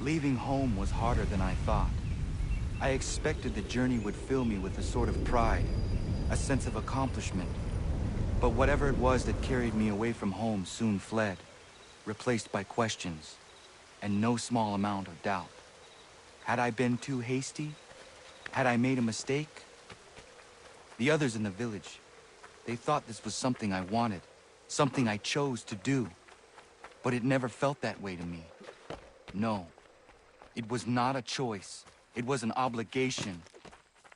Leaving home was harder than I thought. I expected the journey would fill me with a sort of pride, a sense of accomplishment. But whatever it was that carried me away from home soon fled, replaced by questions, and no small amount of doubt. Had I been too hasty? Had I made a mistake? The others in the village, they thought this was something I wanted, something I chose to do. But it never felt that way to me. No, it was not a choice. It was an obligation.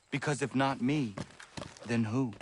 Because if not me, then who?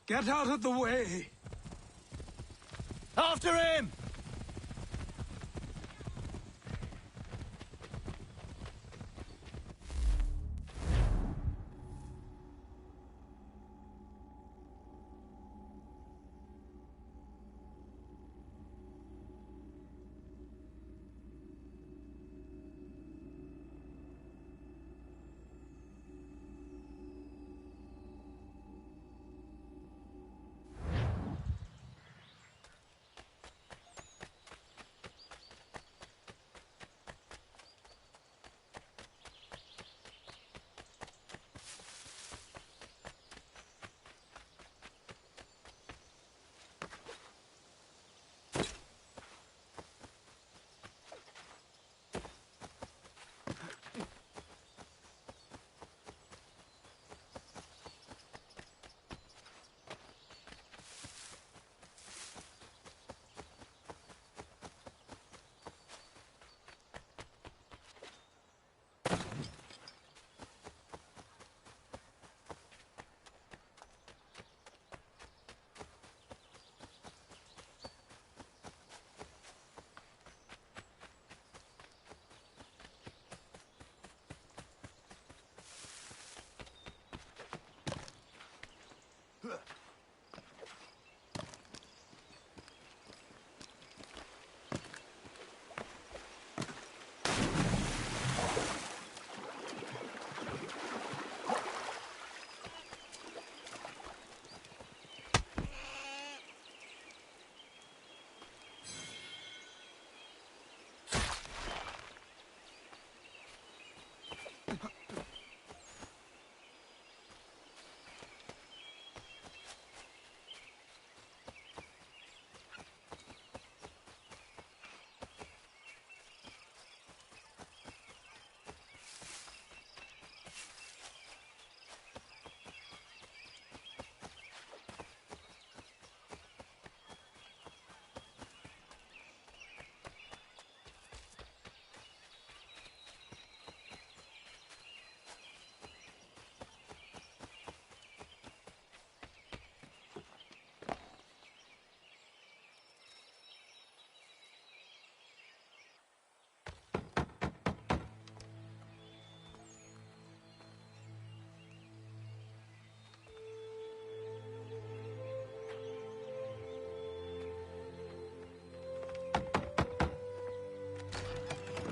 Get out of the way! After him!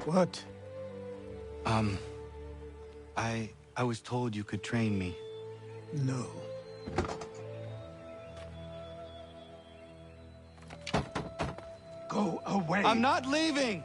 What? I was told you could train me. No. Go away! I'm not leaving!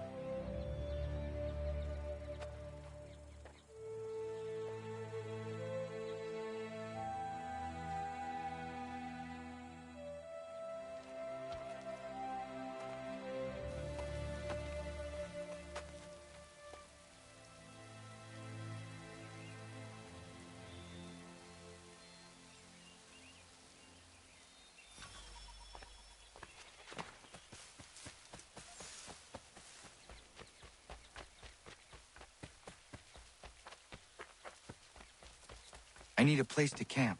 I need a place to camp.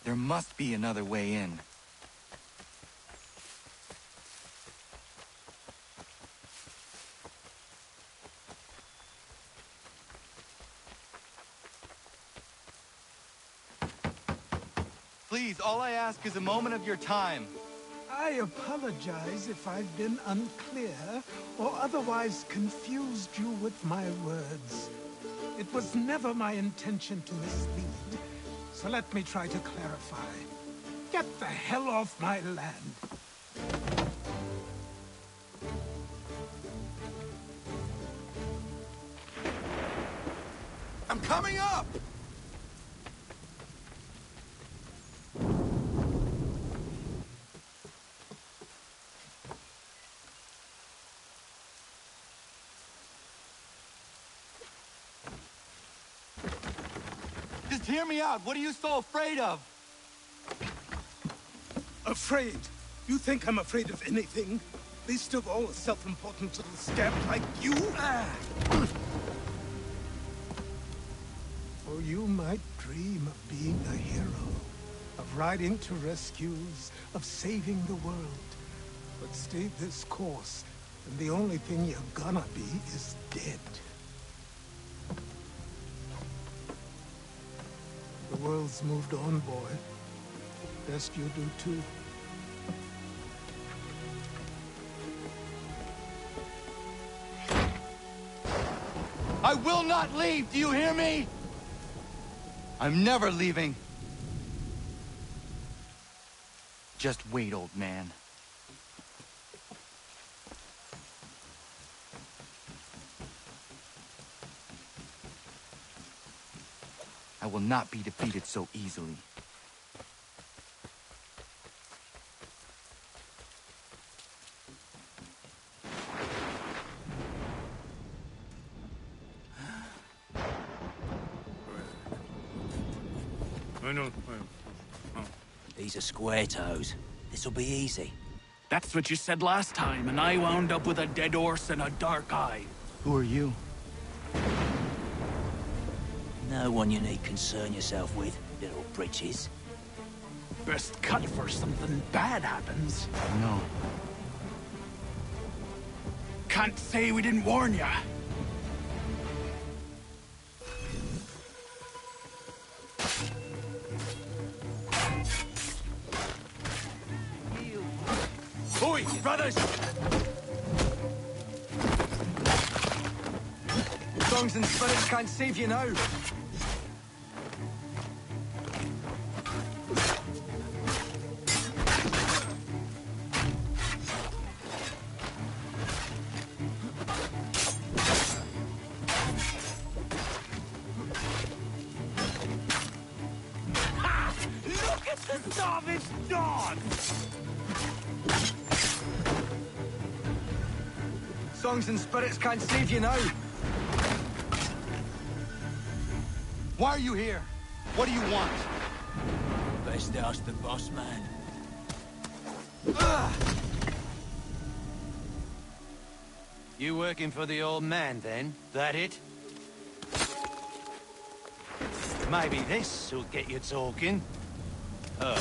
There must be another way in. Please, all I ask is a moment of your time. I apologize if I've been unclear or otherwise confused you with my words. It was never my intention to mislead, so let me try to clarify. Get the hell off my land. I'm coming up! Just hear me out. What are you so afraid of? Afraid? You think I'm afraid of anything? Least of all a self-important little scamp like you? Or you might dream of being a hero, of riding to rescues, of saving the world. But stay this course, and the only thing you're gonna be is dead. The world's moved on, boy. Best you do too. I will not leave, do you hear me? I'm never leaving. Just wait, old man. I will not be defeated so easily. These are square toes. This'll be easy. That's what you said last time, and I wound up with a dead horse and a dark eye. Who are you? No one you need concern yourself with, little britches. Best cut for something bad happens. No. Can't say we didn't warn ya. Oi, brothers! Songs and spirits can't save you now. Look at the savage dog! Songs and spirits can't save you now. Why are you here? What do you want? Best ask the boss man. You working for the old man, then? That it? Maybe this'll get you talking. Oh.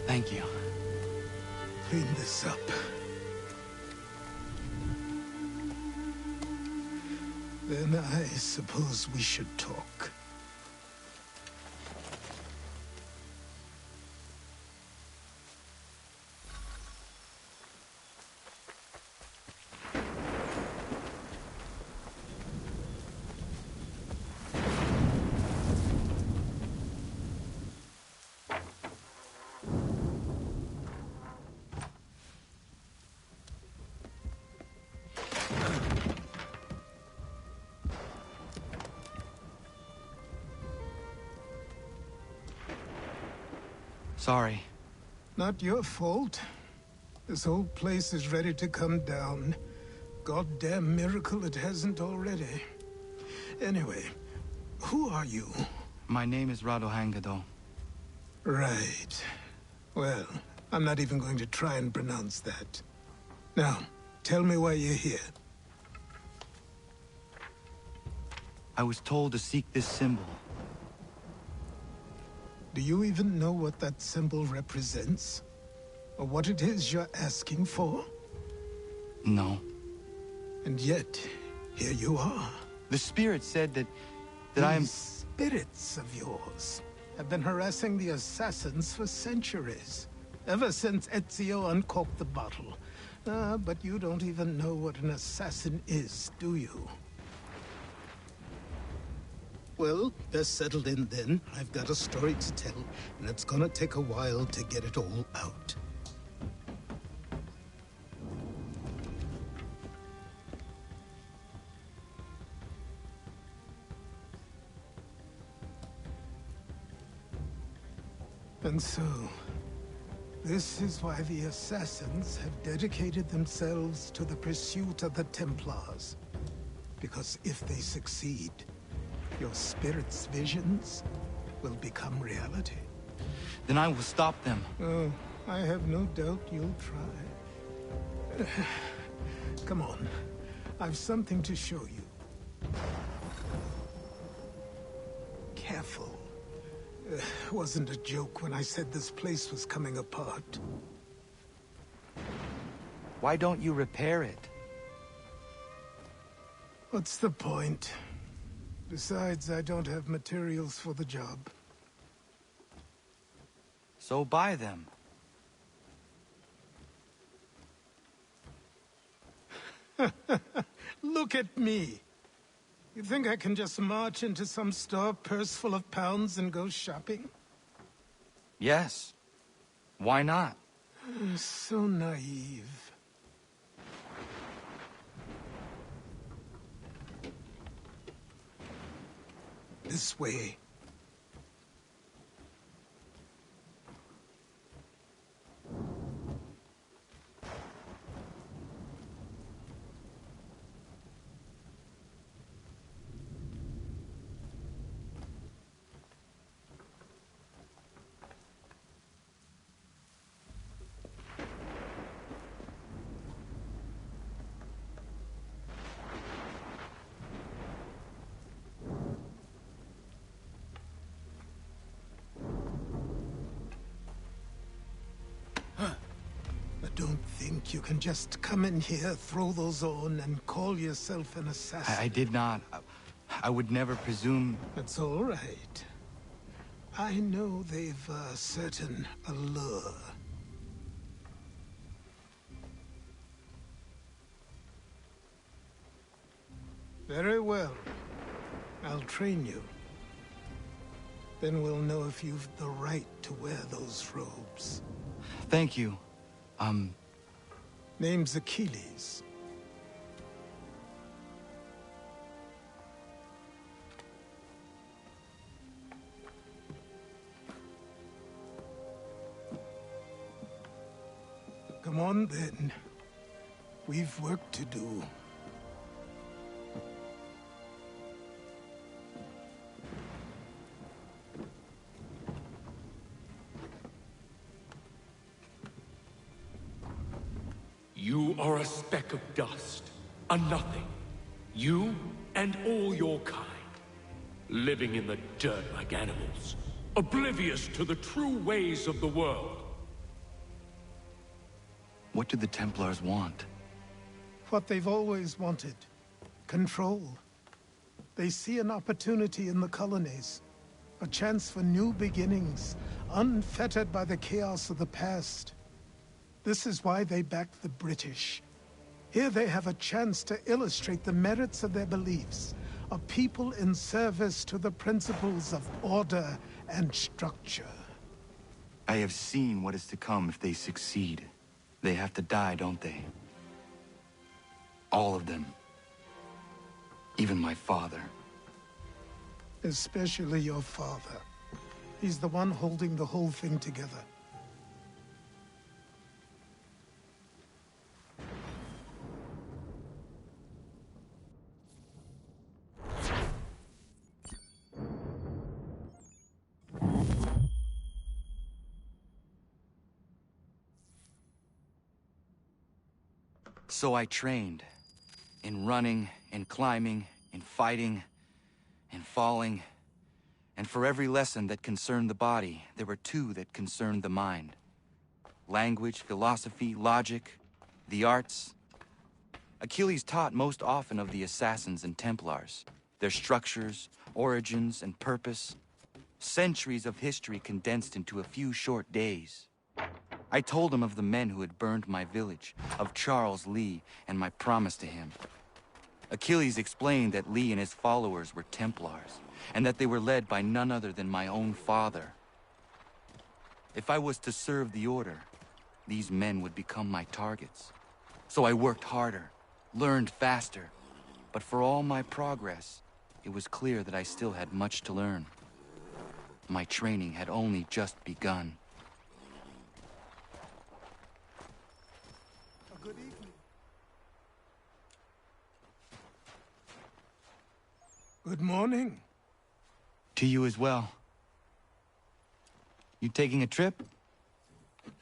Thank you. Clean this up. Then I suppose we should talk. Sorry. Not your fault. This whole place is ready to come down. Goddamn miracle it hasn't already. Anyway, who are you? My name is Rado Hangado. Right. Well, I'm not even going to try and pronounce that. Now, tell me why you're here. I was told to seek this symbol. Do you even know what that symbol represents? Or what it is you're asking for? No. And yet, here you are. The spirit said that I am... These spirits of yours have been harassing the assassins for centuries. Ever since Ezio uncorked the bottle. But you don't even know what an assassin is, do you? Well, they're settled in then. I've got a story to tell, and it's gonna take a while to get it all out. And so, this is why the Assassins have dedicated themselves to the pursuit of the Templars. Because if they succeed, your spirit's visions will become reality. Then I will stop them. Oh, I have no doubt you'll try. Come on, I've something to show you. Careful. Wasn't a joke when I said this place was coming apart. Why don't you repair it? What's the point? Besides, I don't have materials for the job. So buy them. Look at me! You think I can just march into some store, purse full of pounds, and go shopping? Yes. Why not? So naive. This way. Don't think you can just come in here, throw those on, and call yourself an assassin. I did not. I would never presume... That's all right. I know they've a certain allure. Very well. I'll train you. Then we'll know if you've the right to wear those robes. Thank you. Name's Achilles. Come on, then. We've work to do. You are a speck of dust, a nothing. You and all your kind. Living in the dirt like animals, oblivious to the true ways of the world. What do the Templars want? What they've always wanted. Control. They see an opportunity in the colonies. A chance for new beginnings, unfettered by the chaos of the past. This is why they backed the British. Here they have a chance to illustrate the merits of their beliefs. A people in service to the principles of order and structure. I have seen what is to come if they succeed. They have to die, don't they? All of them. Even my father. Especially your father. He's the one holding the whole thing together. So I trained. In running, in climbing, in fighting. and falling. And for every lesson that concerned the body, there were two that concerned the mind. Language, philosophy, logic, the arts. Achilles taught most often of the assassins and Templars, their structures, origins, and purpose. Centuries of history condensed into a few short days. I told him of the men who had burned my village, of Charles Lee, and my promise to him. Achilles explained that Lee and his followers were Templars, and that they were led by none other than my own father. If I was to serve the order, these men would become my targets. So I worked harder, learned faster, but for all my progress, it was clear that I still had much to learn. My training had only just begun. Good evening. Good morning. To you as well. You taking a trip?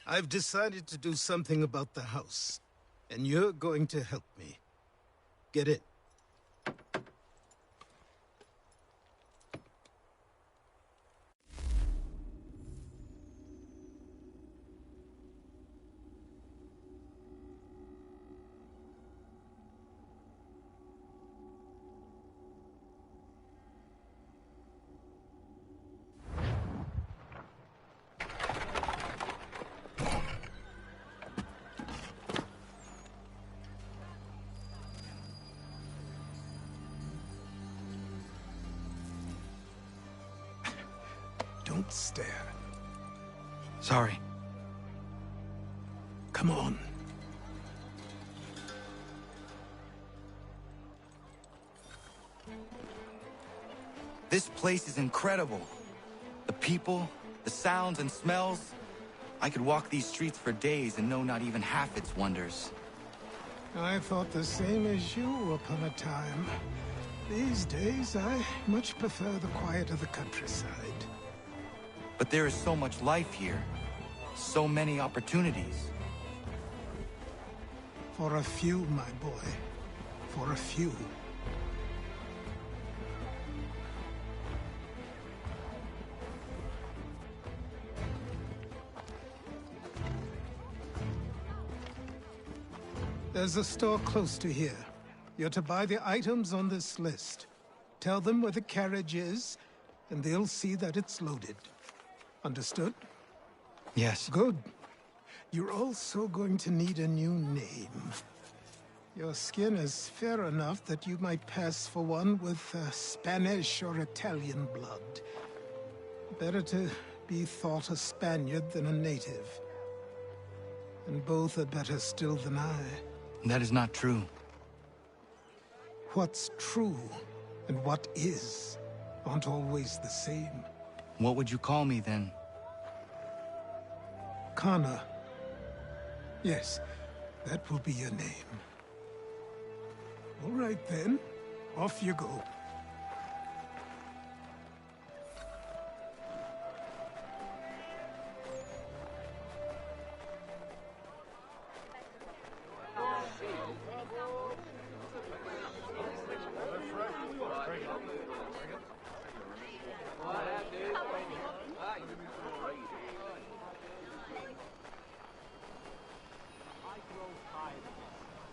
I've decided to do something about the house, and you're going to help me. Get in. Don't stare. Sorry. Come on. This place is incredible. The people, the sounds and smells. I could walk these streets for days and know not even half its wonders. I thought the same as you upon a time. These days, I much prefer the quiet of the countryside. But there is so much life here. So many opportunities. For a few, my boy. For a few. There's a store close to here. You're to buy the items on this list. Tell them where the carriage is, and they'll see that it's loaded. Understood? Yes. Good. You're also going to need a new name. Your skin is fair enough that you might pass for one with Spanish or Italian blood. Better to be thought a Spaniard than a native. And both are better still than I. That is not true. What's true and what is aren't always the same. What would you call me then? Kana. Yes, that will be your name. All right then, off you go.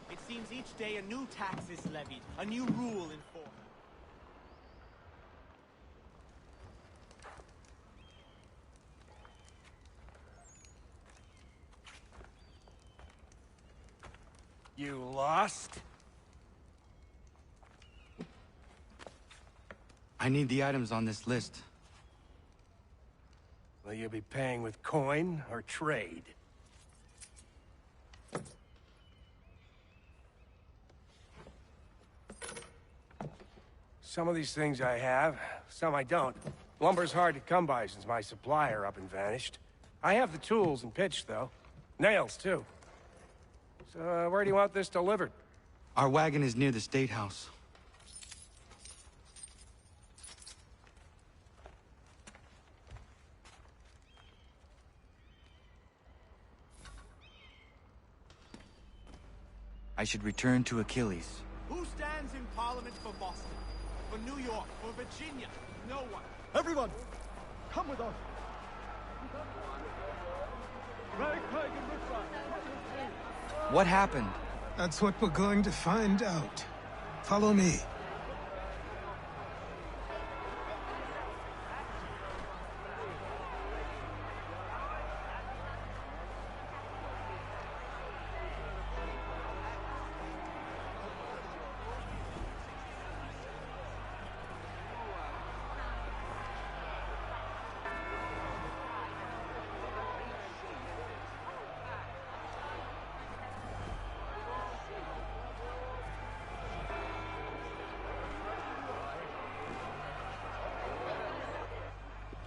It seems each day a new tax is levied, a new rule enforced. You lost? I need the items on this list. Will you be paying with coin or trade? Some of these things I have, some I don't. Lumber's hard to come by since my supplier up and vanished. I have the tools and pitch, though. Nails, too. So, where do you want this delivered? Our wagon is near the State House. I should return to Achilles. Who stands in Parliament for Boston? For New York, for Virginia, no one. Everyone, come with us. What happened? That's what we're going to find out. Follow me.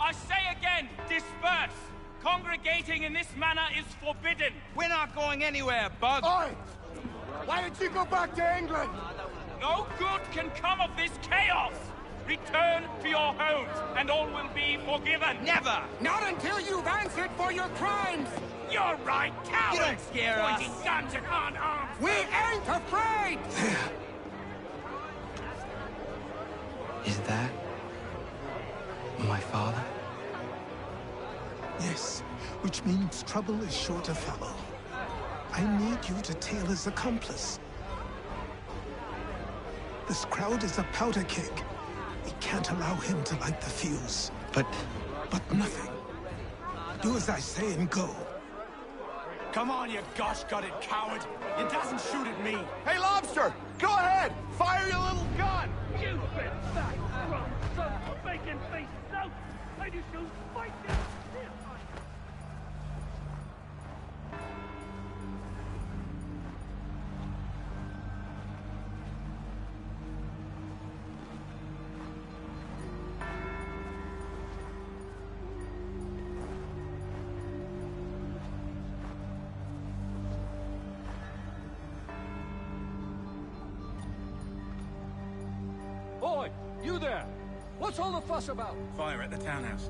I say again, disperse! Congregating in this manner is forbidden! We're not going anywhere, Bug. Oi! Why didn't you go back to England? No good can come of this chaos! Return to your homes, and all will be forgiven! Never! Not until you've answered for your crimes! You're right, cowards! You don't scare us. Pointing guns at unarmed! We ain't afraid! There. Is that my father? Yes, which means trouble is sure to follow. I need you to tail his accomplice. This crowd is a powder keg. We can't allow him to light the fuse. But nothing. Do as I say and go. Come on, you gosh-gutted coward! It doesn't shoot at me! Hey, Lobster, go ahead. Fire your little gun. You been fat, rum, son of a bacon-faced snout! And you shall fight this! Boy, you there! What's all the fuss about? Fire at the townhouse.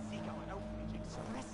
Seagoing outrage expressly.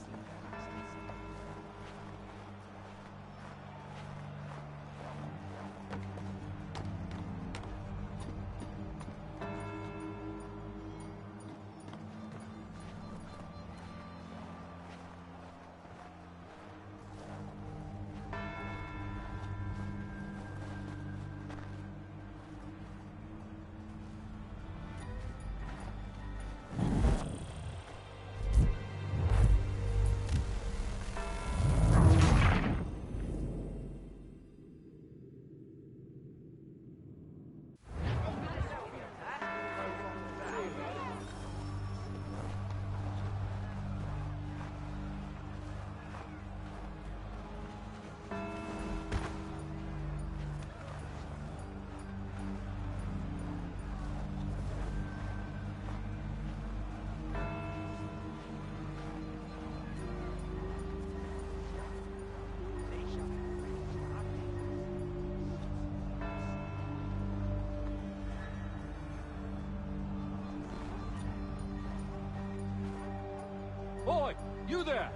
Boy, you there!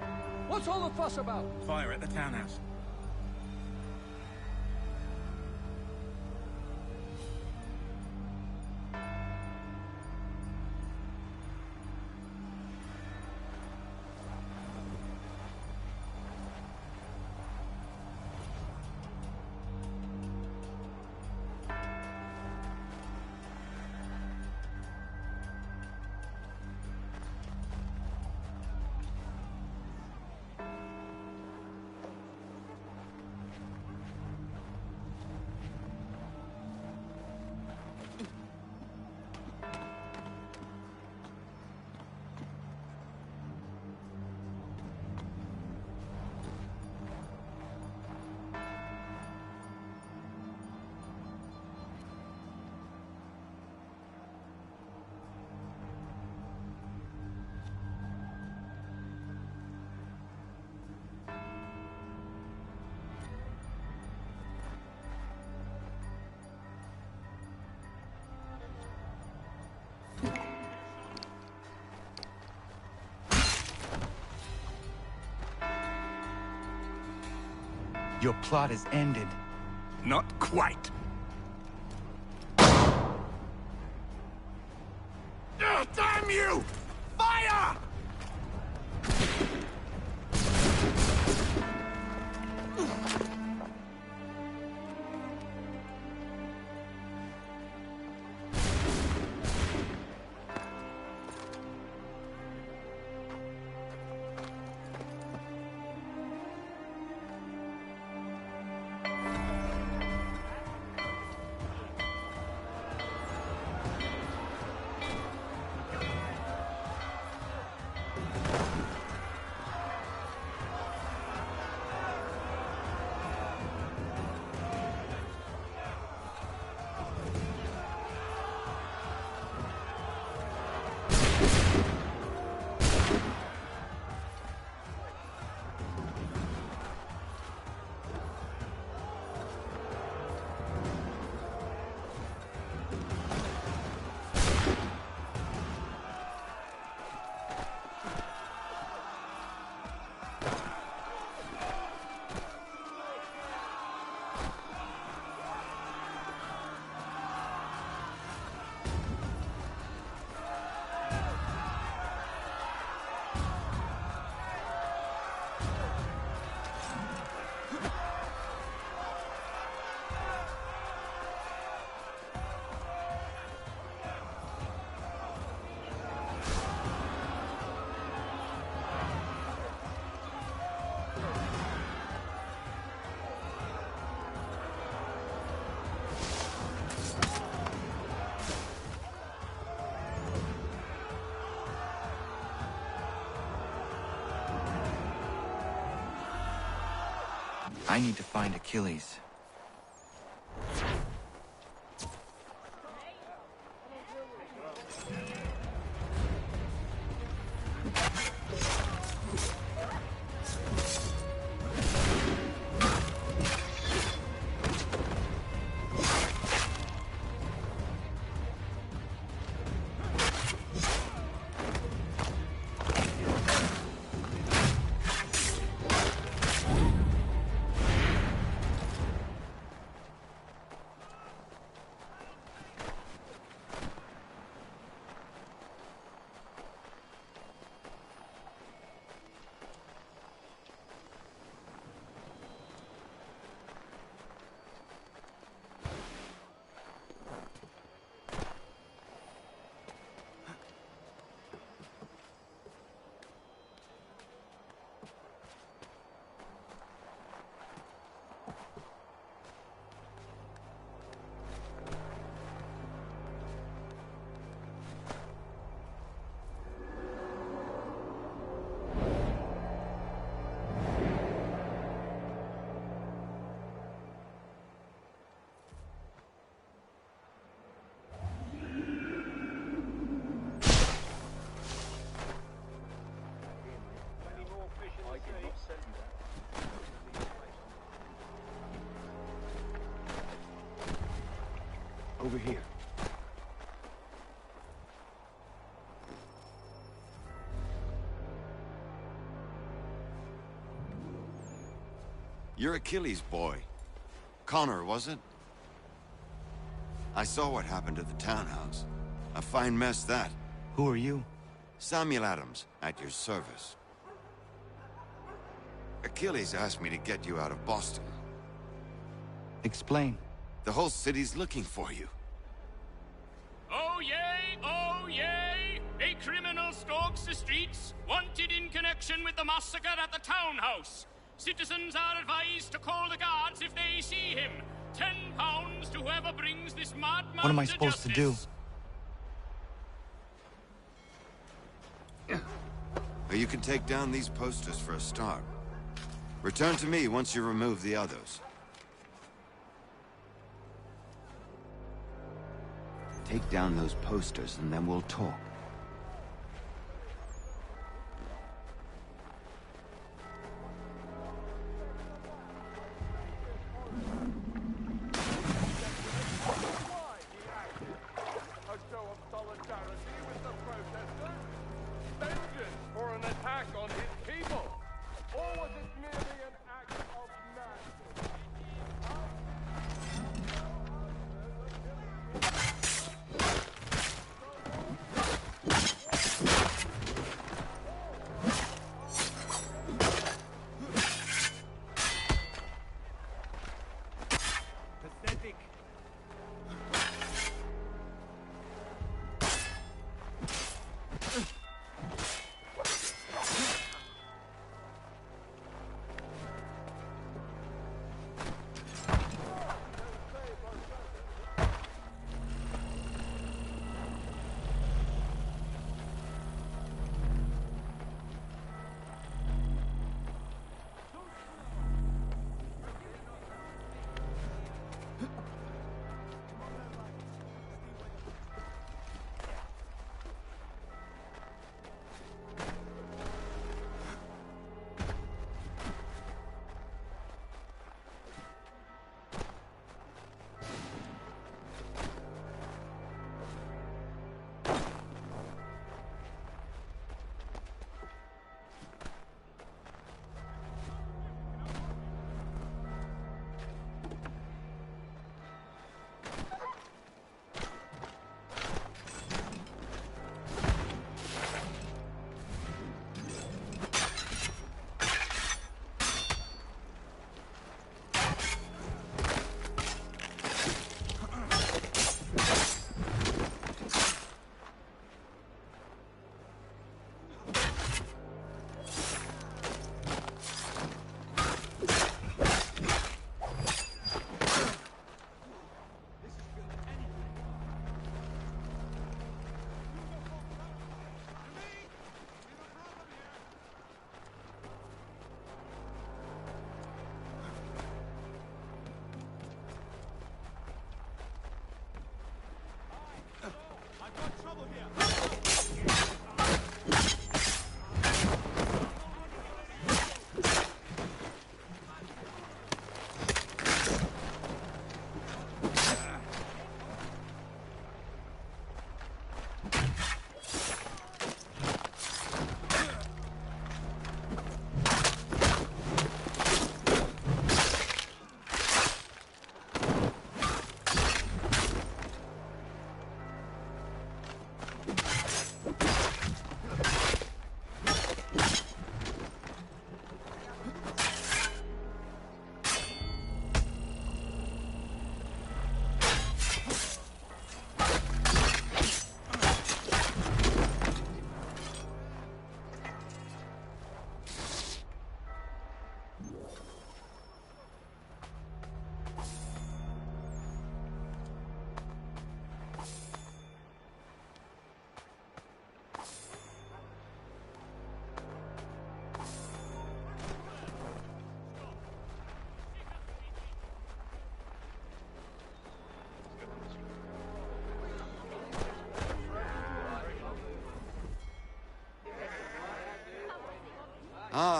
What's all the fuss about? Fire at the townhouse. Your plot is ended. Not quite. Damn you! Fire! I need to find Achilles. Over here. You're Achilles' boy. Connor, was it? I saw what happened at the townhouse. A fine mess, that. Who are you? Samuel Adams, at your service. Achilles asked me to get you out of Boston. Explain. The whole city's looking for you. Oh yay, oh yay! A criminal stalks the streets, wanted in connection with the massacre at the townhouse. Citizens are advised to call the guards if they see him. £10 to whoever brings this madman. What am I supposed to do? Well, you can take down these posters for a start. Return to me once you remove the others. Take down those posters and then we'll talk. For an attack on his people? Or was it merely an act of madness?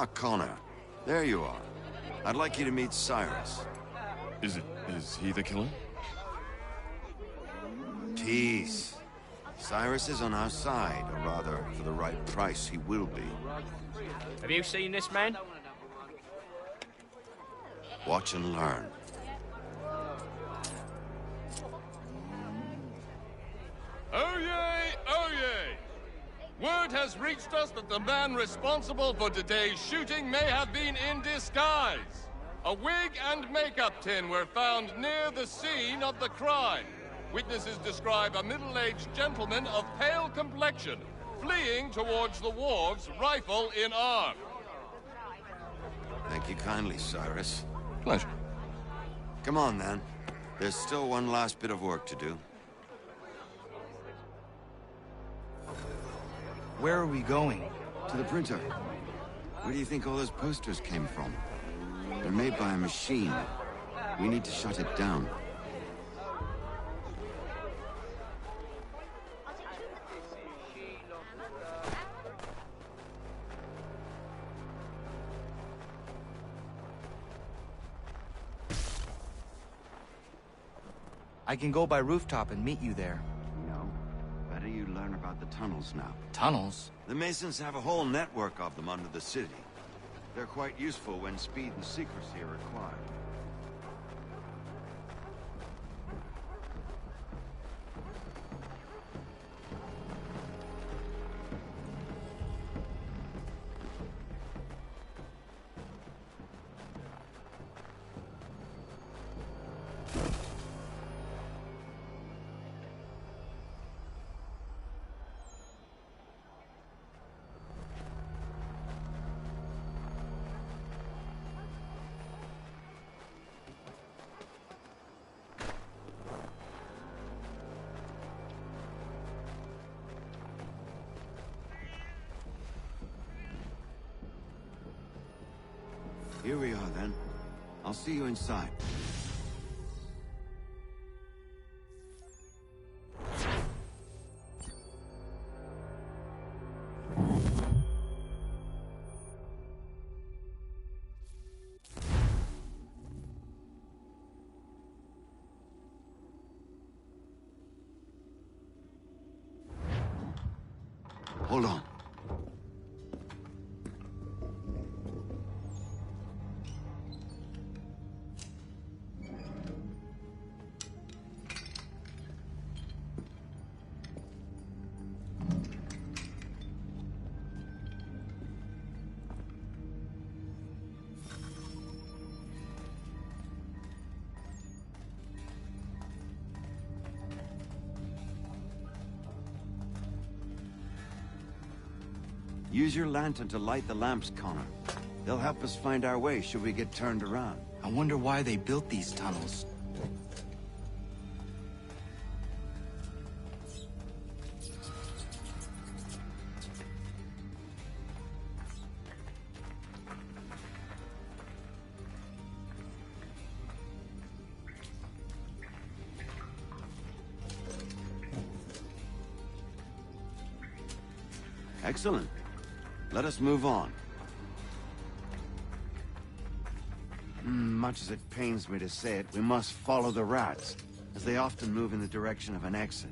Ah, Connor. There you are. I'd like you to meet Cyrus. Is he the killer? Tease. Cyrus is on our side, or rather, for the right price, he will be. Have you seen this man? Watch and learn. Oh yay, oh yay! Word has reached us that the man responsible for today's shooting may have been in disguise. A wig and makeup tin were found near the scene of the crime. Witnesses describe a middle-aged gentleman of pale complexion fleeing towards the wharves, rifle in arm. Thank you kindly, Cyrus. Pleasure. Come on, then. There's still one last bit of work to do. Where are we going? To the printer. Where do you think all those posters came from? They're made by a machine. We need to shut it down. I can go by rooftop and meet you there. No. Better you learn about the tunnels now. Tunnels? The Masons have a whole network of them under the city. They're quite useful when speed and secrecy are required. Here we are, then. I'll see you inside. Hold on. Use your lantern to light the lamps, Connor. They'll help us find our way should we get turned around. I wonder why they built these tunnels. Excellent. Let us move on. Much as it pains me to say it, we must follow the rats, as they often move in the direction of an exit.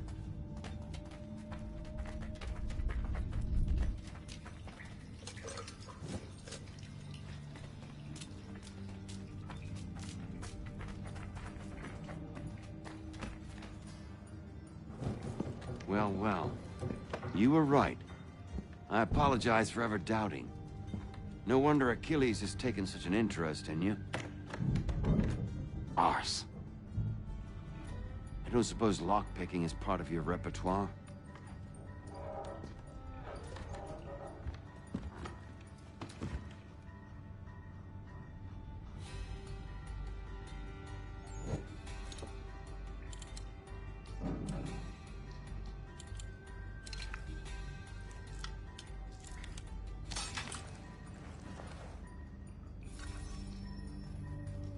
Well, well. You were right. I apologize for ever doubting. No wonder Achilles has taken such an interest in you. Arse. I don't suppose lockpicking is part of your repertoire?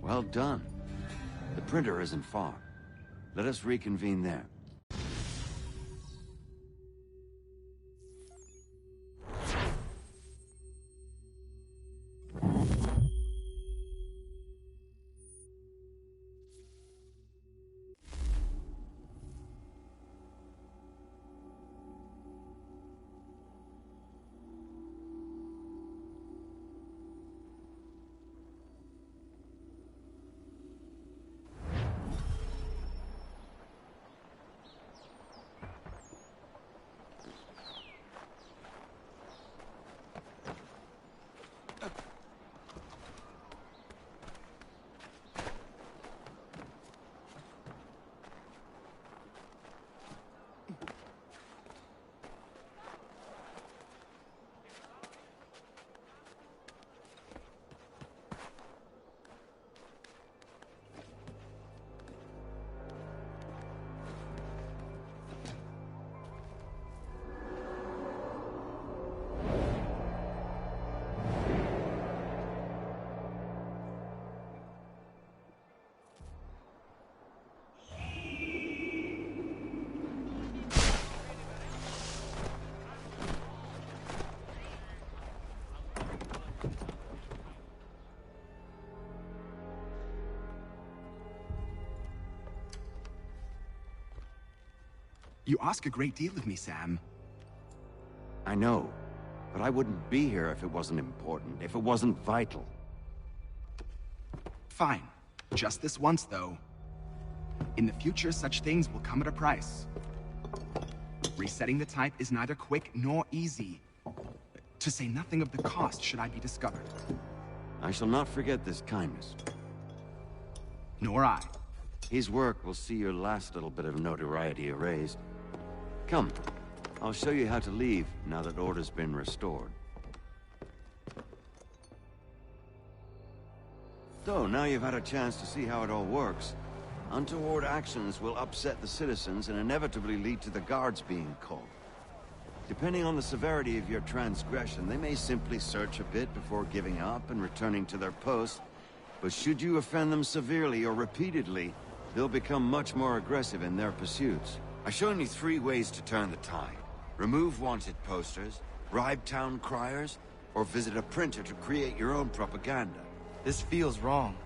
Well done. The printer isn't far. Let us reconvene there. You ask a great deal of me, Sam. I know, but I wouldn't be here if it wasn't important, if it wasn't vital. Fine. Just this once, though. In the future, such things will come at a price. Resetting the type is neither quick nor easy. To say nothing of the cost should I be discovered. I shall not forget this kindness. Nor I. His work will see your last little bit of notoriety erased. Come, I'll show you how to leave now that order's been restored. So, now you've had a chance to see how it all works. Untoward actions will upset the citizens and inevitably lead to the guards being called. Depending on the severity of your transgression, they may simply search a bit before giving up and returning to their post. But should you offend them severely or repeatedly, they'll become much more aggressive in their pursuits. I've shown you 3 ways to turn the tide. Remove wanted posters, bribe town criers, or visit a printer to create your own propaganda. This feels wrong.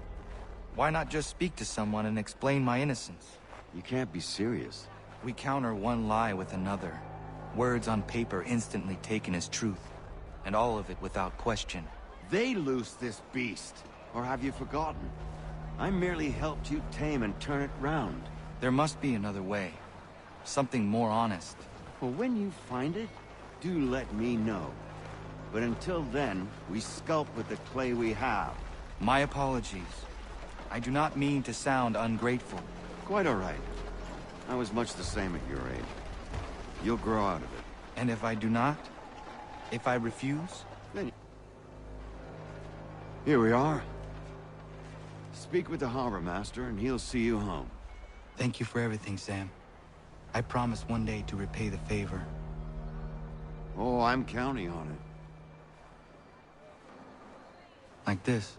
Why not just speak to someone and explain my innocence? You can't be serious. We counter one lie with another. Words on paper instantly taken as truth. And all of it without question. They loose this beast. Or have you forgotten? I merely helped you tame and turn it round. There must be another way. Something more honest. Well, when you find it, do let me know. But until then, we sculpt with the clay we have. My apologies. I do not mean to sound ungrateful. Quite all right. I was much the same at your age. You'll grow out of it. And if I do not? If I refuse? Then... Here we are. Speak with the harbor master and he'll see you home. Thank you for everything, Sam. I promise one day to repay the favor. Oh, I'm counting on it. Like this.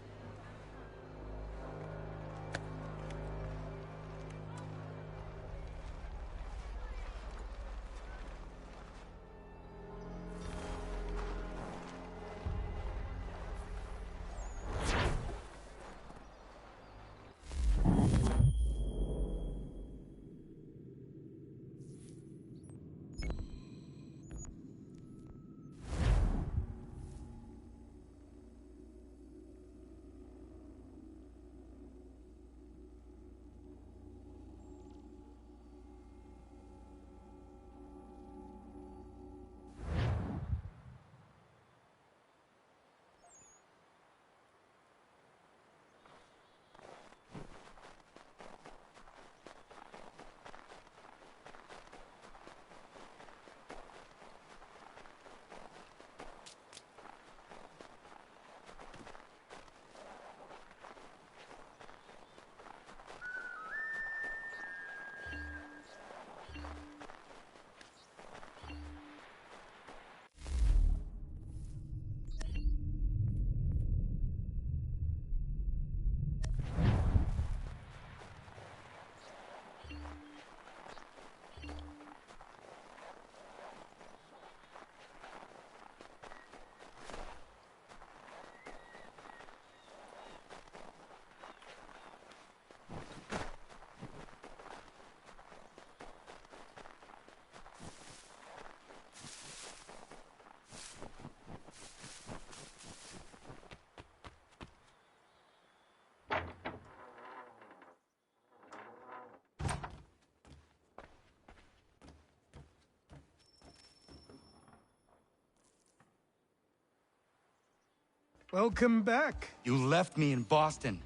Welcome back. You left me in Boston.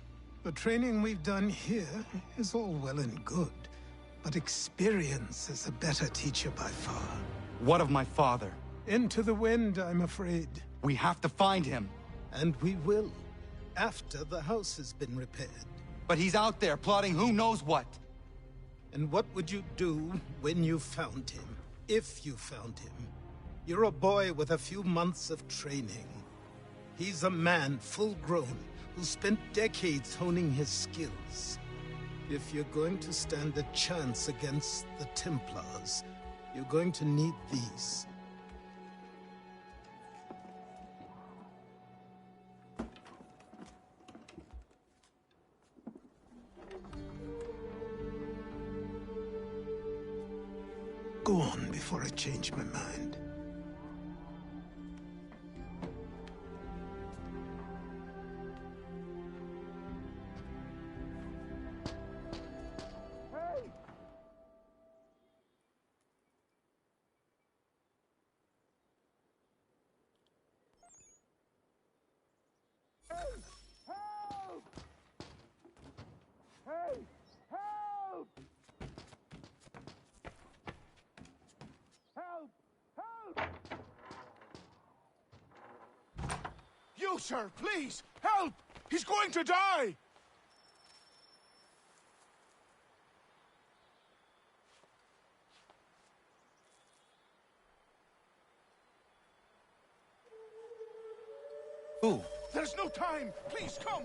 The training we've done here is all well and good, but experience is a better teacher by far. What of my father? Into the wind, I'm afraid. We have to find him. And we will, after the house has been repaired. But he's out there plotting who knows what. And what would you do when you found him? If you found him? You're a boy with a few months of training. He's a man, full-grown, who spent decades honing his skills. If you're going to stand a chance against the Templars, you're going to need these. before I change my mind. You, sir, please, help! He's going to die! Who? There's no time! Please, come!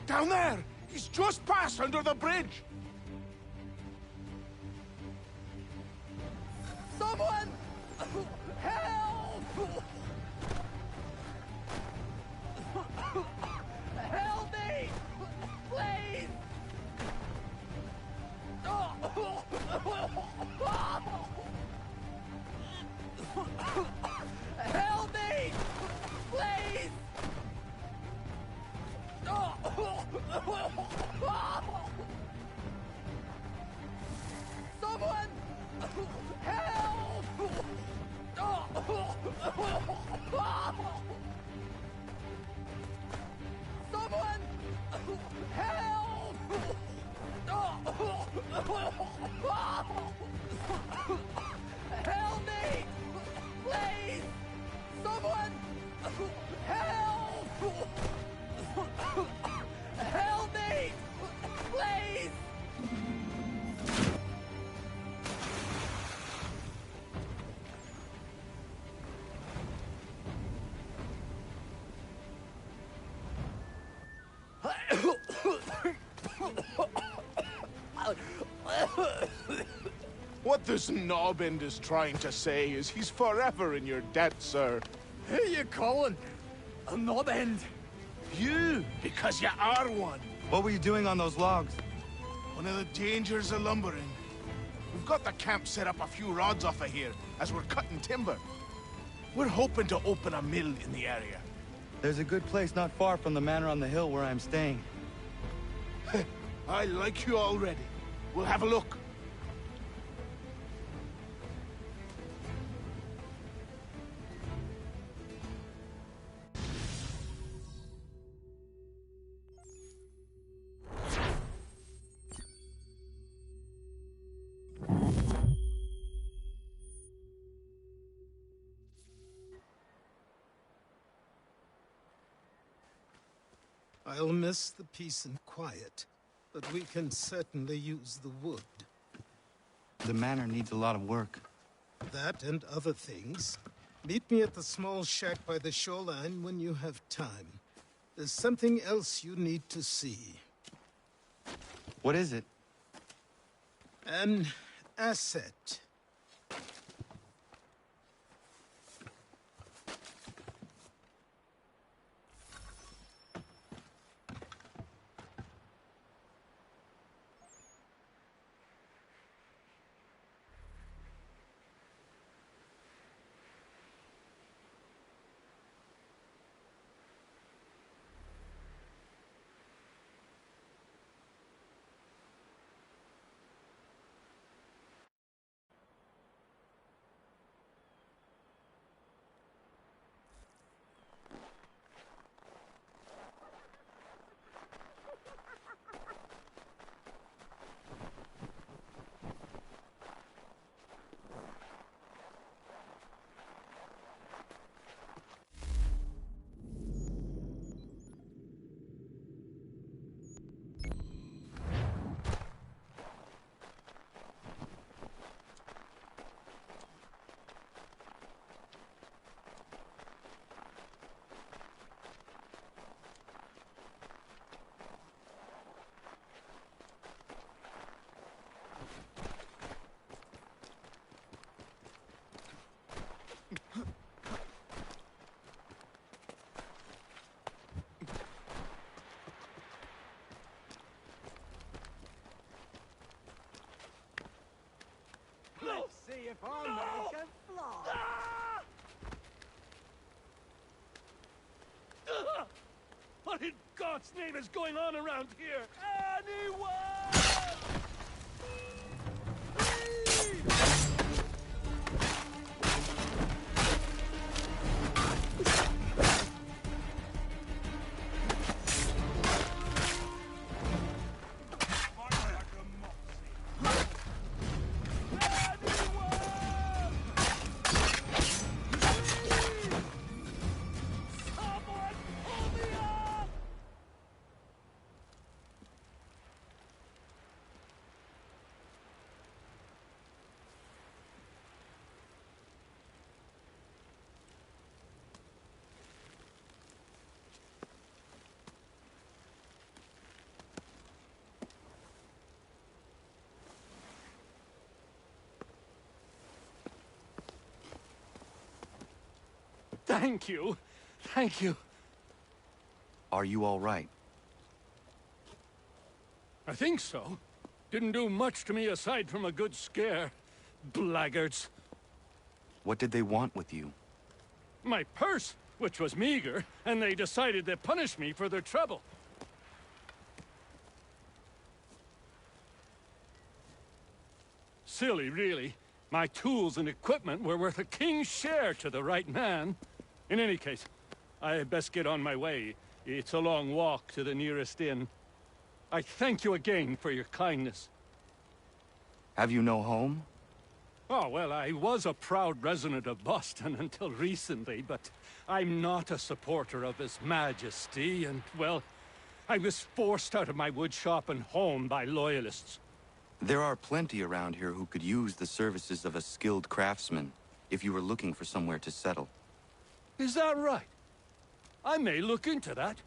Down there! He's just passed under the bridge! Someone! Help! Help me! Please! Help me! Please! Someone! Help! Someone! Help! Help me! Please! Someone! Help! Help me! Please! What this knobbend is trying to say is he's forever in your debt, sir. Who you calling? A knob end? You, because you are one. What were you doing on those logs? One of the dangers of lumbering. We've got the camp set up a few rods off of here, as we're cutting timber. We're hoping to open a mill in the area. There's a good place not far from the manor on the hill where I'm staying. I like you already. We'll have a look. I'll miss the peace and quiet, but we can certainly use the wood. The manor needs a lot of work. That and other things. Meet me at the small shack by the shoreline when you have time. There's something else you need to see. What is it? An asset. I'll make 'em fly. What in God's name is going on around here? Anyone! Thank you. Thank you. Are you all right? I think so. Didn't do much to me aside from a good scare. Blackguards. What did they want with you? My purse, which was meager, and they decided to punish me for their trouble. Silly, really. My tools and equipment were worth a king's share to the right man. In any case, I had best get on my way. It's a long walk to the nearest inn. I thank you again for your kindness. Have you no home? Oh, well, I was a proud resident of Boston until recently, but I'm not a supporter of His Majesty, and, well, I was forced out of my woodshop and home by loyalists. There are plenty around here who could use the services of a skilled craftsman, if you were looking for somewhere to settle. Is that right? I may look into that.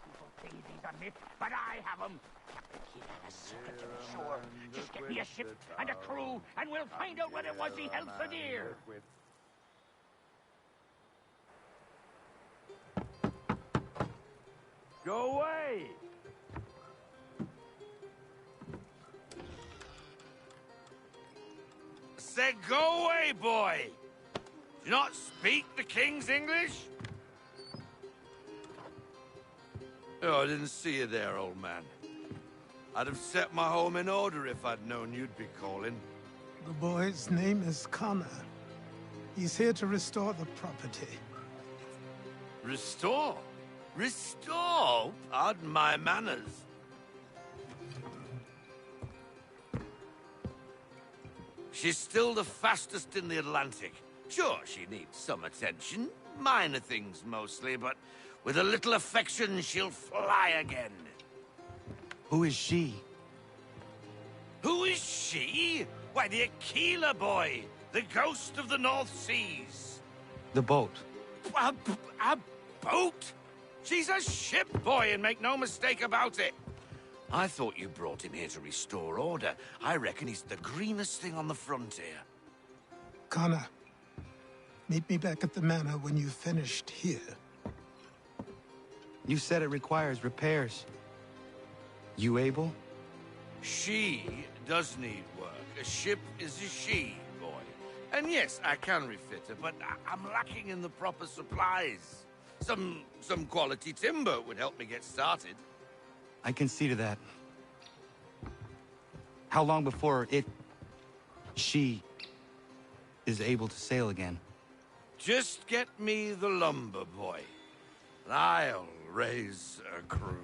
People say these are myths, but I have them. Sure. Just get me a ship and a crew, and we'll find out what it was he held so dear. Go away! Said go away, boy! Do you not speak the King's English? Oh, I didn't see you there, old man. I'd have set my home in order if I'd known you'd be calling. The boy's name is Connor. He's here to restore the property. Restore? Restore? Pardon my manners. She's still the fastest in the Atlantic. Sure, she needs some attention. Minor things mostly, but with a little affection, she'll fly again. Who is she? Who is she? Why, the Aquila boy, the ghost of the North Seas. The boat. A boat? She's a ship, boy, and make no mistake about it. I thought you brought him here to restore order. I reckon he's the greenest thing on the frontier. Connor, meet me back at the manor when you've finished here. You said it requires repairs. You able? She does need work. A ship is a she, boy. And yes, I can refit her, but I'm lacking in the proper supplies. Some quality timber would help me get started. I can see to that. How long before she is able to sail again? Just get me the lumber, boy. And I'll raise a crew.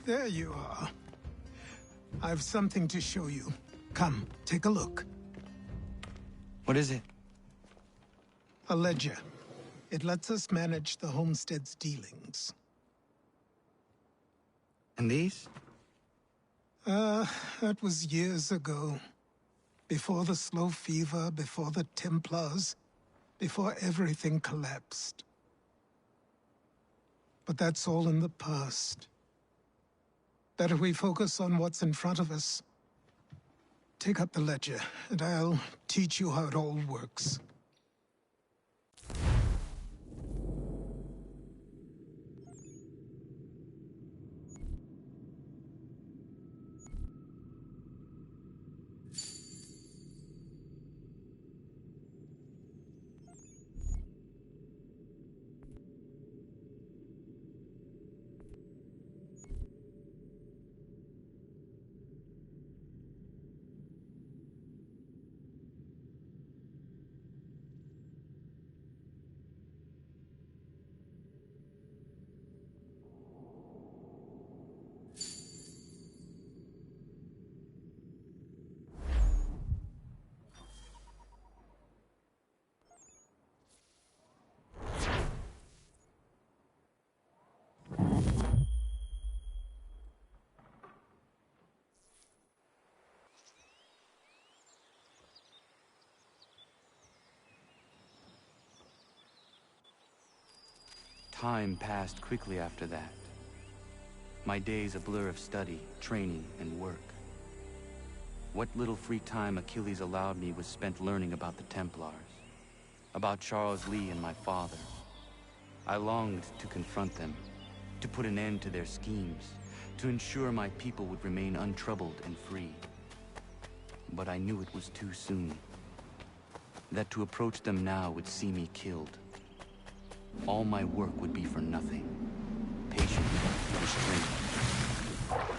There you are. I've something to show you. Come, take a look. What is it? A ledger. It lets us manage the homestead's dealings. And these? That was years ago. Before the slow fever, before the Templars, before everything collapsed. But that's all in the past. Better we focus on what's in front of us. Take up the ledger, and I'll teach you how it all works. Time passed quickly after that. My days a blur of study, training, and work. What little free time Achilles allowed me was spent learning about the Templars, about Charles Lee and my father. I longed to confront them, to put an end to their schemes, to ensure my people would remain untroubled and free. But I knew it was too soon, that to approach them now would see me killed. All my work would be for nothing. Patience, restraint.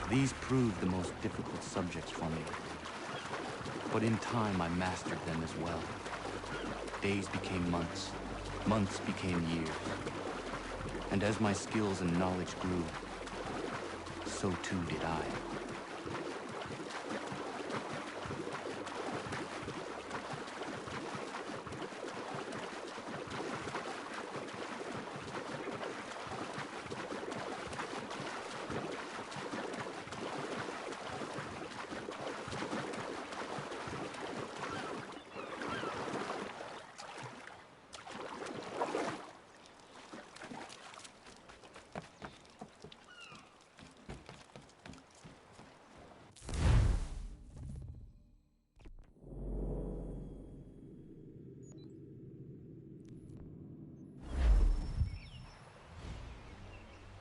These proved the most difficult subjects for me. But in time, I mastered them as well. Days became months, months became years. And as my skills and knowledge grew, so too did I.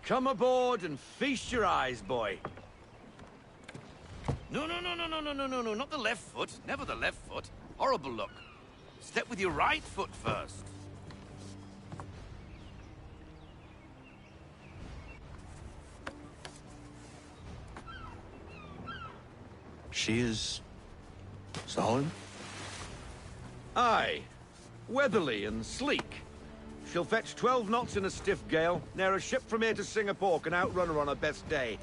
Come aboard and feast your eyes, boy. No, not the left foot. Never the left foot. Horrible look. Step with your right foot first. She is... solid? Aye. Weatherly and sleek. She'll fetch 12 knots in a stiff gale, ne'er a ship from here to Singapore can outrun her on her best day.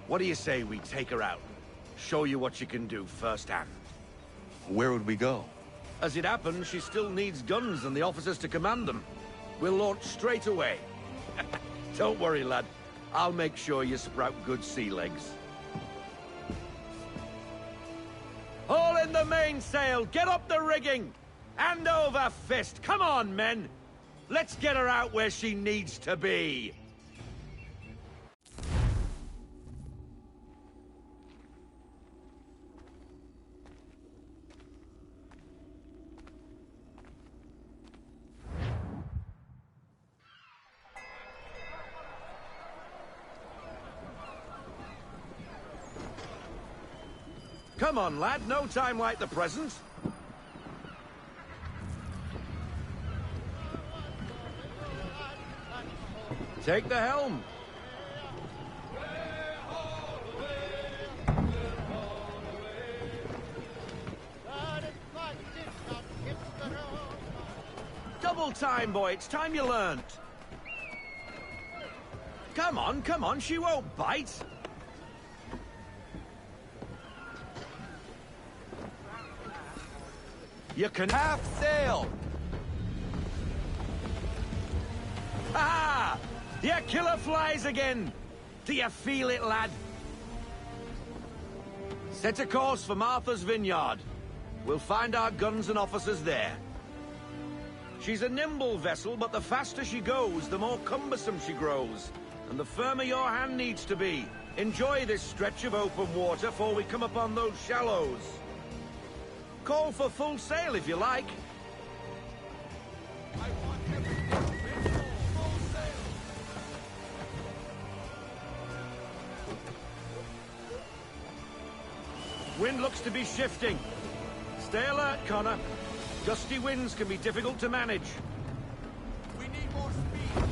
What do you say we take her out? Show you what she can do firsthand. Where would we go? As it happens, she still needs guns and the officers to command them. We'll launch straight away. Don't worry, lad. I'll make sure you sprout good sea legs. Haul in the mainsail! Get up the rigging! Hand over fist! Come on, men! Let's get her out where she needs to be! Come on, lad. No time like the present. Take the helm. Double time, boy. It's time you learned. Come on. She won't bite. You can half sail. Ah! Your killer flies again! Do you feel it, lad? Set a course for Martha's Vineyard. We'll find our guns and officers there. She's a nimble vessel, but the faster she goes, the more cumbersome she grows. And the firmer your hand needs to be. Enjoy this stretch of open water before we come upon those shallows. Call for full sail if you like. Wind looks to be shifting. Stay alert, Connor. Gusty winds can be difficult to manage. We need more speed.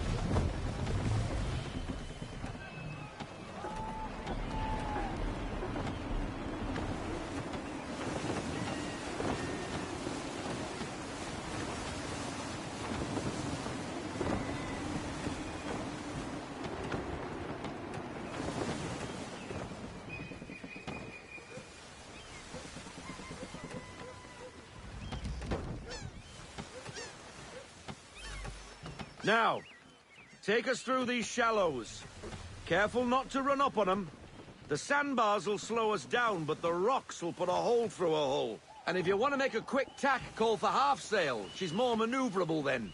Now, take us through these shallows. Careful not to run up on them. The sandbars will slow us down, but the rocks will put a hole through her hull. And if you want to make a quick tack, call for half sail. She's more maneuverable then.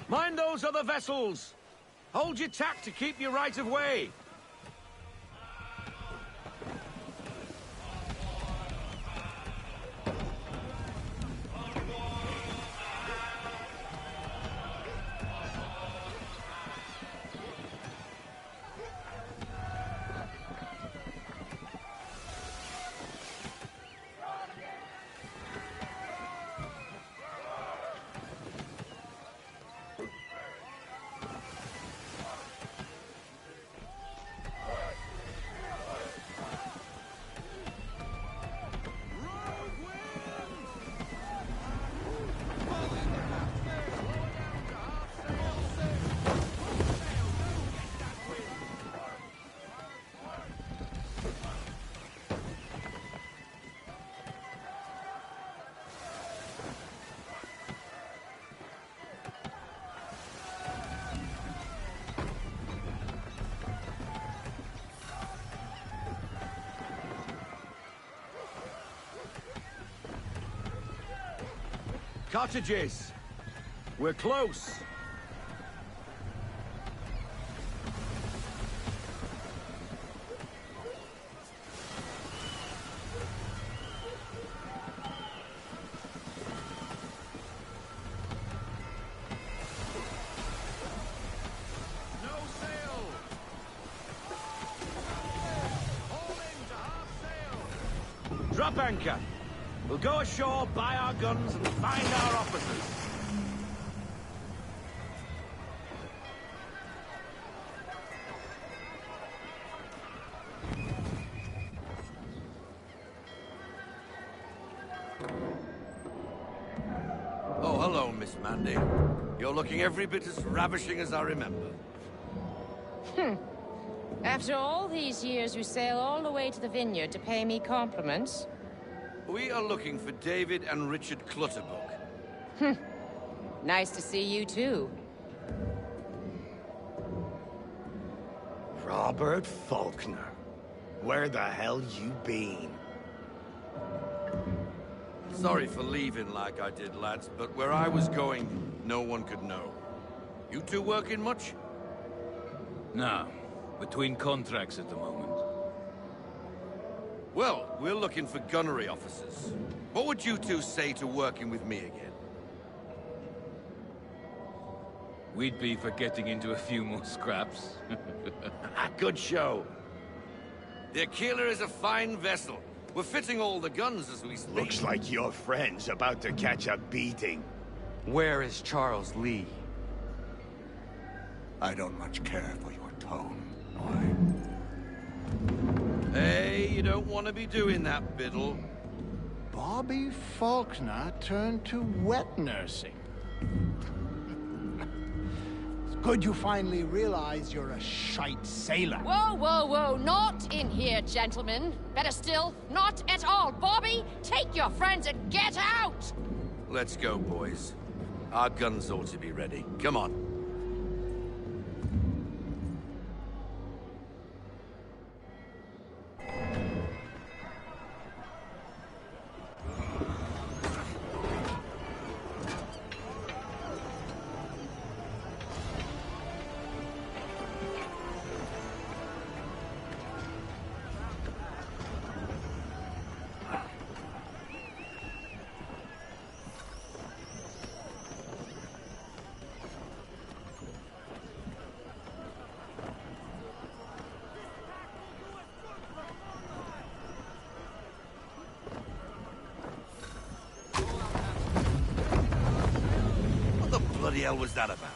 Mind those other vessels! Hold your tack to keep your right of way! Cottages! We're close! No sail! Haul in to half sail! Drop anchor! We'll go ashore, buy our guns, and find our officers. Oh, hello, Miss Mandy. You're looking every bit as ravishing as I remember. After all these years, you sail all the way to the vineyard to pay me compliments? We are looking for David and Richard Clutterbuck. Nice to see you, too. Robert Faulkner. Where the hell you been? Sorry for leaving like I did, lads, but where I was going, no one could know. You two working much? No. Between contracts at the moment. Well, we're looking for gunnery officers. What would you two say to working with me again? We'd be for getting into a few more scraps. Good show. The Aquila is a fine vessel. We're fitting all the guns as we speak. Looks like your friend's about to catch a beating. Where is Charles Lee? I don't much care for your tone. Hey, you don't want to be doing that, Biddle. Bobby Faulkner turned to wet nursing. It's good you finally realize you're a shite sailor. Whoa, whoa, whoa, not in here, gentlemen. Better still, not at all. Bobby, take your friends and get out! Let's go, boys. Our guns ought to be ready. Come on. What the hell was that about?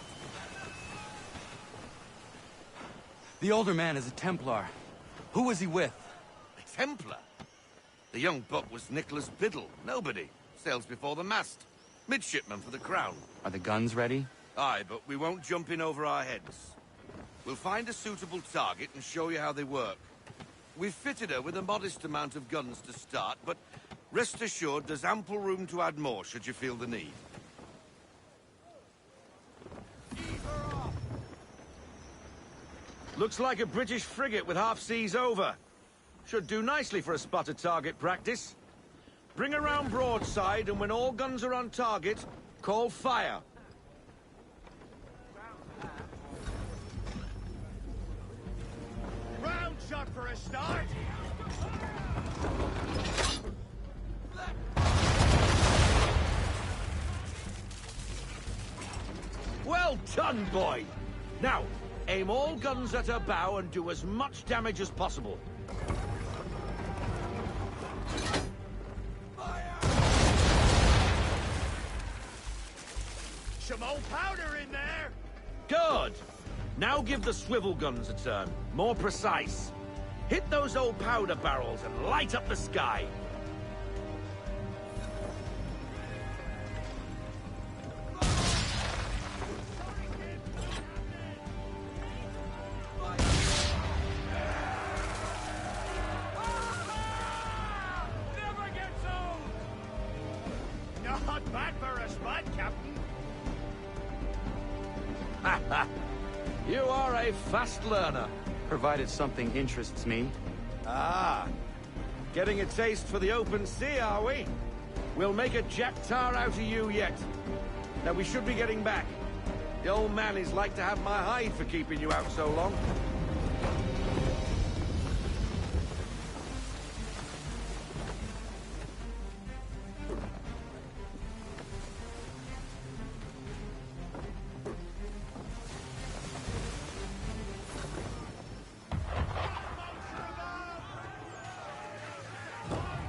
The older man is a Templar. Who was he with? A Templar? The young buck was Nicholas Biddle. Nobody. Sails before the mast. Midshipman for the Crown. Are the guns ready? Aye, but we won't jump in over our heads. We'll find a suitable target and show you how they work. We've fitted her with a modest amount of guns to start, but rest assured there's ample room to add more should you feel the need. Looks like a British frigate with half seas over. Should do nicely for a spotted target practice. Bring her round broadside, and when all guns are on target, call fire. shot for a start. Well done, boy! Now, aim all guns at her bow and do as much damage as possible. Some old powder in there. Good! Now give the swivel guns a turn. More precise. Hit those old powder barrels and light up the sky. Never gets old. Not bad for a spud, Captain. You are a fast learner. Provided something interests me. Ah, getting a taste for the open sea, are we? We'll make a jack tar out of you yet. Now we should be getting back. The old man is like to have my hide for keeping you out so long.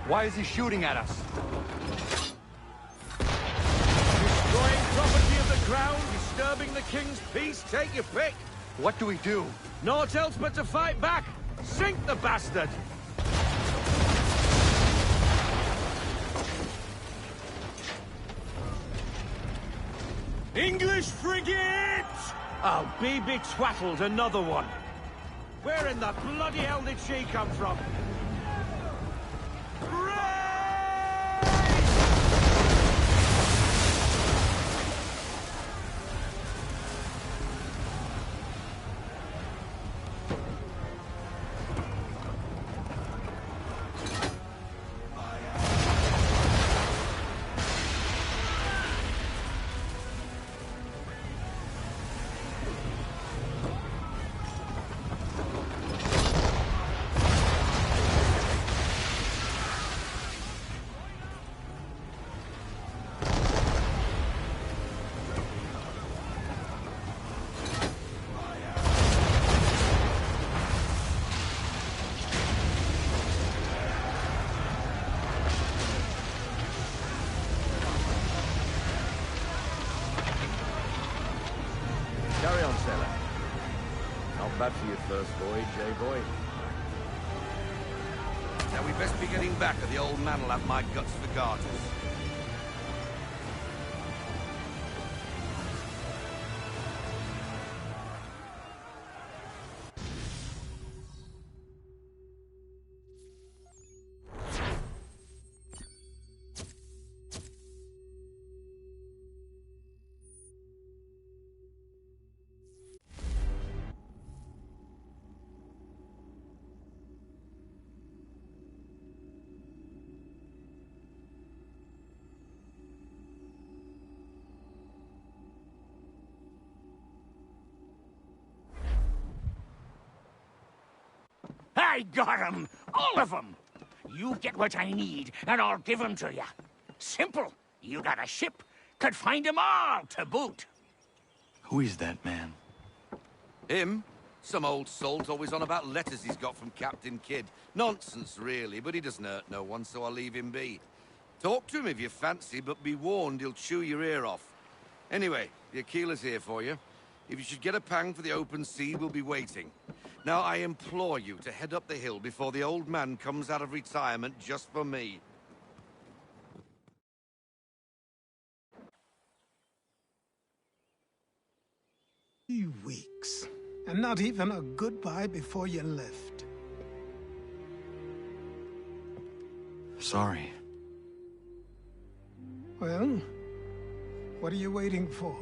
Why is he shooting at us? Destroying property of the crown, disturbing the king's peace, take your pick. What do we do? Naught else but to fight back. Sink the bastard! English frigate! I'll be betwattled, another one. Where in the bloody hell did she come from? Carry on, sailor. Not bad for your first voyage, eh, boy? Now we best be getting back, or the old man will have my guts for garters. I got 'em! All of 'em! You get what I need, and I'll give 'em to you. Simple. You got a ship, could find 'em all to boot. Who is that man? Him? Some old salt always on about letters he's got from Captain Kidd. Nonsense, really, but he doesn't hurt no one, so I'll leave him be. Talk to him if you fancy, but be warned he'll chew your ear off. Anyway, the Aquila's here for you. If you should get a pang for the open sea, we'll be waiting. Now, I implore you to head up the hill before the old man comes out of retirement just for me. 3 weeks, and not even a goodbye before you left. Sorry. Well, what are you waiting for?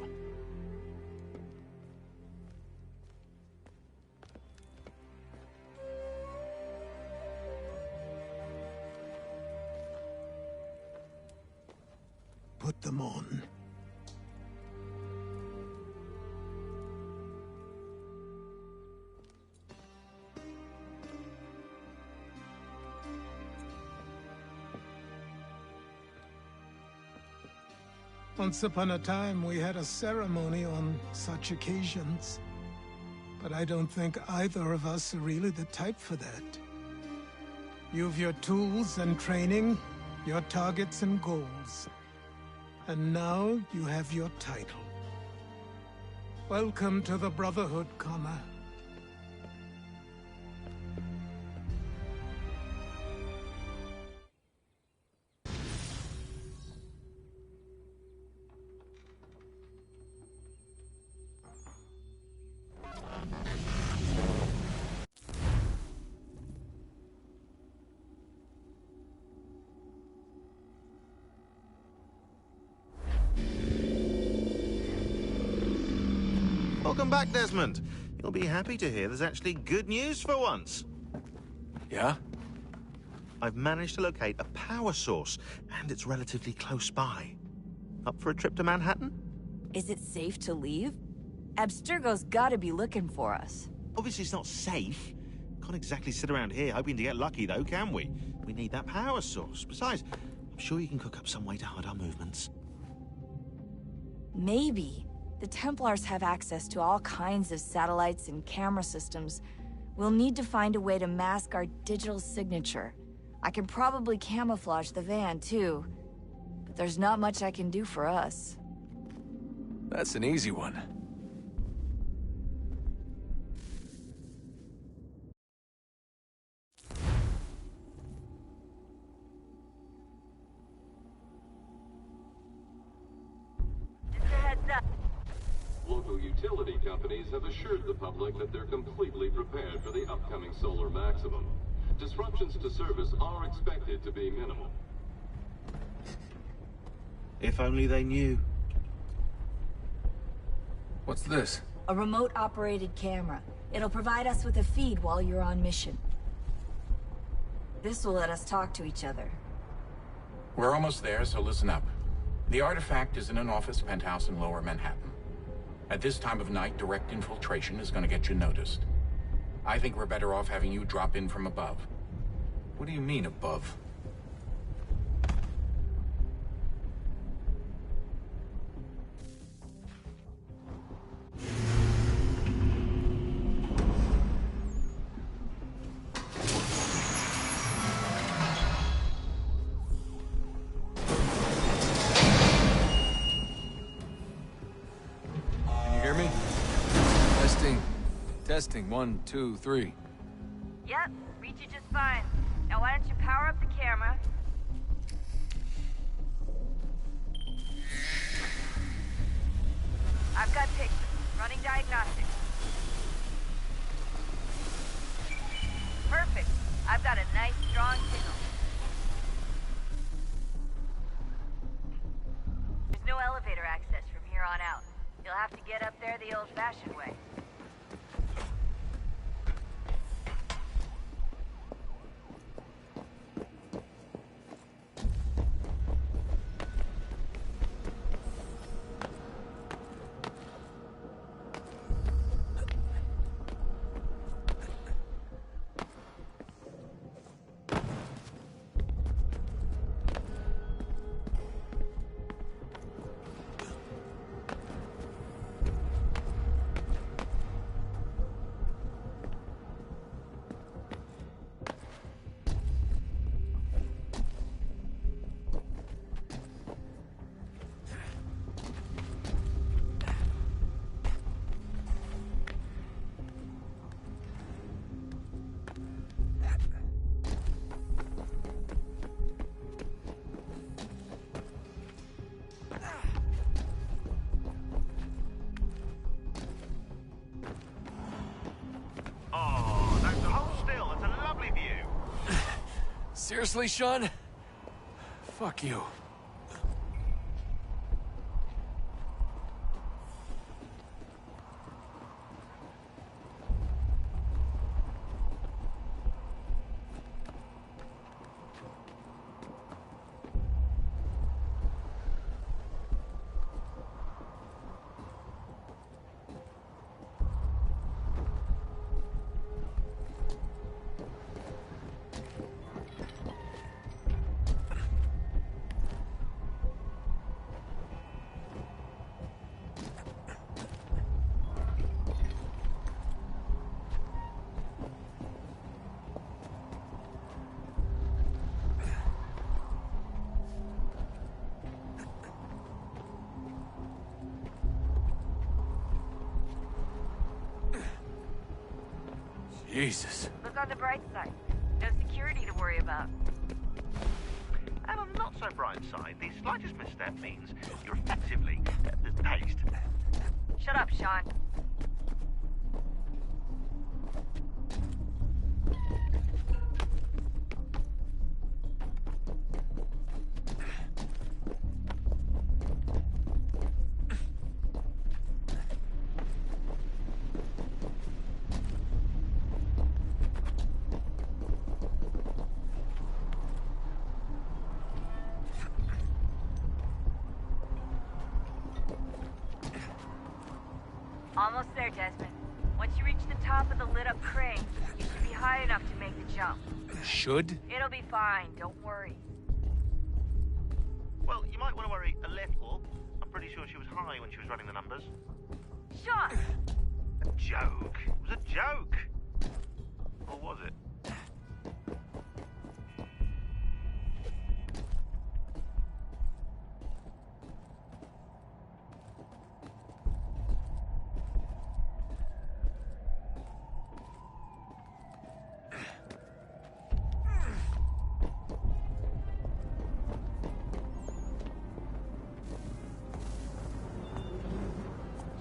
Put them on. Once upon a time, we had a ceremony on such occasions. But I don't think either of us are really the type for that. You've your tools and training, your targets and goals. And now you have your title. Welcome to the Brotherhood, Connor. Welcome back, Desmond. You'll be happy to hear there's actually good news for once. Yeah? I've managed to locate a power source, and it's relatively close by. Up for a trip to Manhattan? Is it safe to leave? Abstergo's gotta be looking for us. Obviously it's not safe. Can't exactly sit around here hoping to get lucky, though, can we? We need that power source. Besides, I'm sure you can cook up some way to hide our movements. Maybe. The Templars have access to all kinds of satellites and camera systems. We'll need to find a way to mask our digital signature. I can probably camouflage the van, too. But there's not much I can do for us. That's an easy one. Local utility companies have assured the public that they're completely prepared for the upcoming solar maximum. Disruptions to service are expected to be minimal. If only they knew. What's this? A remote-operated camera. It'll provide us with a feed while you're on mission. This will let us talk to each other. We're almost there, so listen up. The artifact is in an office penthouse in Lower Manhattan. At this time of night, direct infiltration is going to get you noticed. I think we're better off having you drop in from above. What do you mean, above? Testing, 1, 2, 3. Yep, reach you just fine. Now why don't you power up the camera? I've got pictures. Running diagnostics. Perfect. I've got a nice, strong signal. There's no elevator access from here on out. You'll have to get up there the old-fashioned way. Seriously, Sean? Fuck you. Jesus. Look on the bright side. No security to worry about. And on the not so bright side, the slightest misstep means you're effectively paced. Shut up, Sean. Almost there, Desmond. Once you reach the top of the lit-up crane, you should be high enough to make the jump. Should? It'll be fine, don't worry. Well, you might want to worry a little. I'm pretty sure she was high when she was running the numbers. Sean! A joke. It was a joke. Or was it?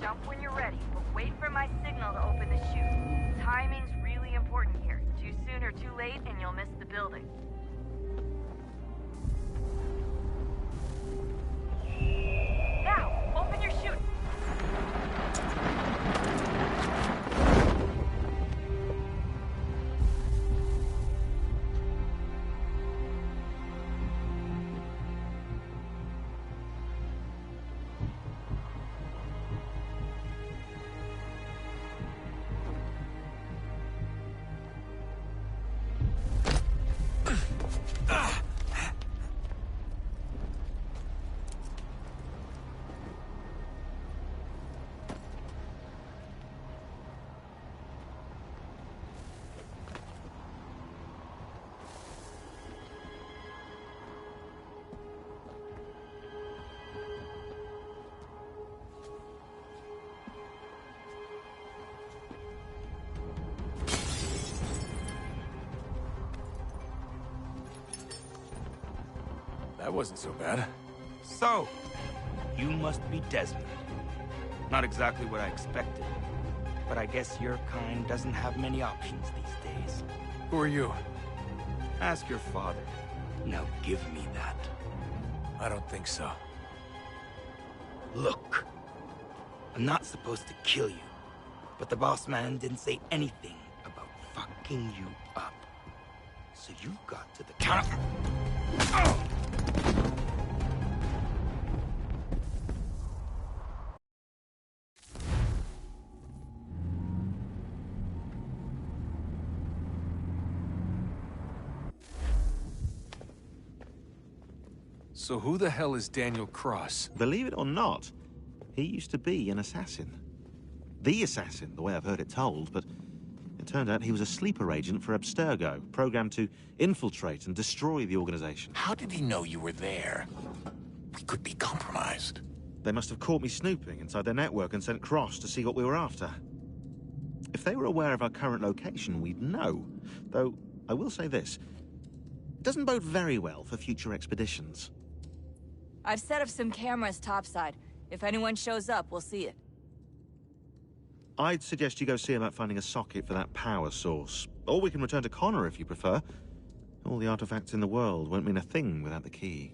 Jump when you're ready, but wait for my signal to open the chute. Timing's really important here. Too soon or too late, and you'll miss the building. Now, open your chute. That wasn't so bad. So, you must be Desmond. Not exactly what I expected, but I guess your kind doesn't have many options these days. Who are you? Ask your father. Now give me that. I don't think so. Look, I'm not supposed to kill you, but the boss man didn't say anything about fucking you up. So you got to the counter. Oh! So who the hell is Daniel Cross? Believe it or not, he used to be an assassin. The assassin, the way I've heard it told, but it turned out he was a sleeper agent for Abstergo, programmed to infiltrate and destroy the organization. How did he know you were there? We could be compromised. They must have caught me snooping inside their network and sent Cross to see what we were after. If they were aware of our current location, we'd know. Though, I will say this. It doesn't bode very well for future expeditions. I've set up some cameras topside. If anyone shows up, we'll see it. I'd suggest you go see about finding a socket for that power source. Or we can return to Connor if you prefer. All the artifacts in the world won't mean a thing without the key.